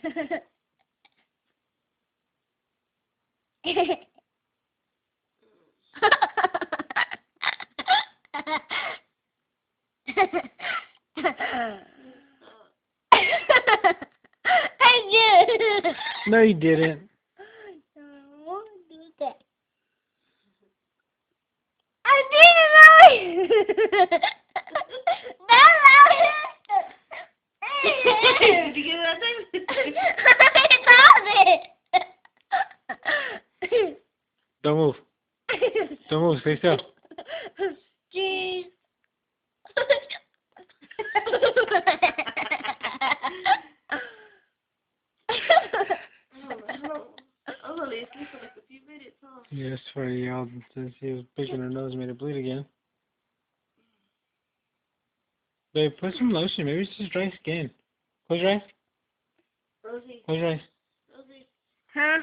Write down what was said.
I did. No, you didn't. I won't do that. I did it. Did you get that thing? Don't move. Don't move. Stay still. Jeez. I'm only asleep for like a few minutes, huh? Yes, for y'all. Since he was picking her nose, made it bleed again. Babe, put some lotion. Maybe it's just dry skin. Close your eyes. Rosie. Close your eyes. Rosie. Huh?